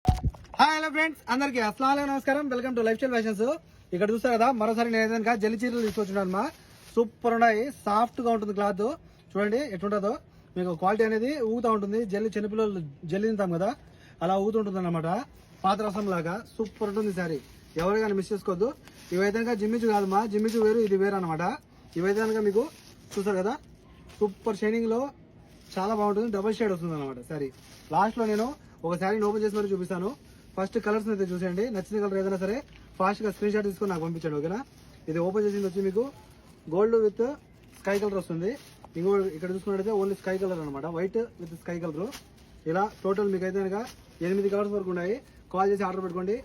Hi hello friends, అందరికి అస్సలాము అలైకుం, నమస్కారం. Welcome to life style fashions. ఇక్కడ చూస్తారు కదా, మరోసారి నేను ఏదైనా జల్లి చీరలు తీసుకొచ్చున్నాను మా. సూపర్ ఉన్నాయి, సాఫ్ట్ గా ఉంటుంది క్లాత్. చూడండి ఎట్లుంటుందో. మీకు క్వాలిటీ అనేది ఊగుతూ ఉంటుంది. జల్లి చిన్నపిల్లలు జల్లి తింటాం కదా, అలా ఊగుతుంటుంది అనమాట. పాత రసం లాగా సూపర్ ఉంటుంది సారీ. ఎవరు కానీ మిస్ చేసుకోవద్దు. ఇవైతే కనుక జిమ్మిచు కాదు మా, జిమ్మిచు వేరు, ఇది వేరు అనమాట. ఇవైతే కనుక మీకు చూస్తారు కదా, సూపర్ షైనింగ్ లో చాలా బాగుంటుంది. డబుల్ షేడ్ వస్తుంది అనమాట సారీ. లాస్ట్ లో నేను ఒక శారీని ఓపెన్ చేసి మరి చూపిస్తాను. ఫస్ట్ కలర్స్ అయితే చూసేయండి. నచ్చిన కలర్ ఏదైనా సరే ఫాస్ట్ గా స్క్రీన్ షాట్ తీసుకొని నాకు పంపించండి, ఓకేనా. ఇది ఓపెన్ చేసింది వచ్చి మీకు గోల్డ్ విత్ స్కై కలర్ వస్తుంది. ఇంకో ఇక్కడ చూసుకున్నట్టయితే ఓన్లీ స్కై కలర్ అనమాట, వైట్ విత్ స్కై కలర్. ఇలా టోటల్ మీకు అయితే కనుక 8 కలర్స్ వరకు ఉన్నాయి. కాల్ చేసి ఆర్డర్ పెట్టుకోండి,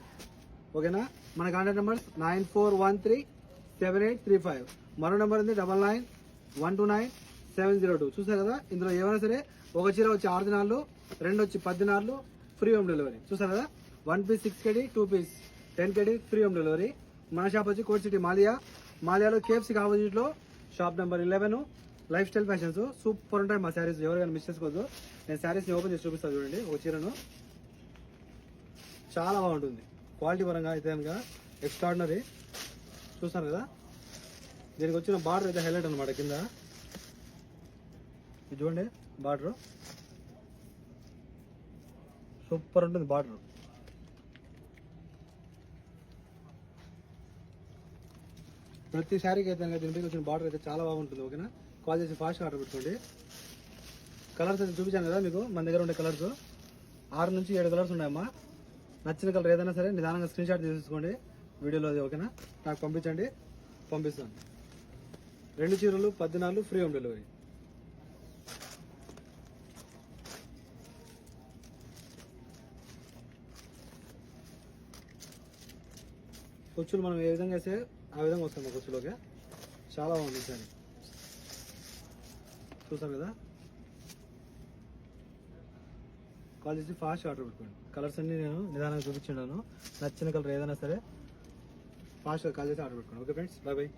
ఓకేనా. మన కాంటాక్ట్ నెంబర్స్ 94137835. మరో నెంబర్ ఉంది 99129702. చూసారు కదా, ఇందులో ఏమైనా సరే ఒక చీర వచ్చి 6 దినాలు, 2 వచ్చి 10 దినాలు, ఫ్రీ హోమ్ డెలివరీ. చూసారు కదా, 1 piece 6 kg, 2 piece 10 kg, free home delivery. మన షాప్ వచ్చి కోట్ సిటీ మాలియాలో కేఎఫ్సీకి ఆపోజిట్ లో shop number 11, lifestyle fashions. Super ఉంటాయి మా శారీస్, ఎవరికైనా మిస్ చేసుకోవద్దు. నేను శారీస్ ని ఓపెన్ చేసి చూపిస్తాను చూడండి. ఒక చీరను చాలా బాగుంటుంది క్వాలిటీ పరంగా అయితే కనుక ఎక్స్ట్రాడినరీ. చూస్తున్నారు కదా, దీనికి వచ్చిన బార్డర్ అయితే హైలైట్ అనమాట. కింద ఇది చూడండి బార్డర్, సూపర్ ఉంటుంది బార్డర్. ప్రతి శారీకి అయితే దీనికి వచ్చిన బార్డర్ అయితే చాలా బాగుంటుంది, ఓకేనా. కాల్ చేసి ఫాస్ట్గా ఆర్డర్ పెట్టుకోండి. కలర్స్ అయితే చూపించాను కదా మీకు, మన దగ్గర ఉండే కలర్స్ 6 నుంచి 7 కలర్స్ ఉన్నాయమ్మా. నచ్చిన కలర్ ఏదైనా సరే నిదానంగా స్క్రీన్ షాట్ తీసుకోండి వీడియోలో, ఓకేనా. నాకు పంపించండి, పంపిస్తాను. 2 చీరలు 10 దినాలు, ఫ్రీ హోమ్ డెలివరీ. కుచ్చులు మనం ఏ విధంగా వేస్తే ఆ విధంగా వస్తుంది కుచ్చులోకి. చాలా బాగుంది సారీ. చూసారు కదా, కాల్ చేసి ఫాస్ట్ ఆర్డర్ పెట్టుకోండి. కలర్స్ అన్ని నేను నిదానంగా చూపించున్నాను. నచ్చిన కలర్ ఏదైనా సరే ఫాస్ట్గా కాల్ చేసి ఆర్డర్ పెట్టుకోండి. Okay friends, bye bye.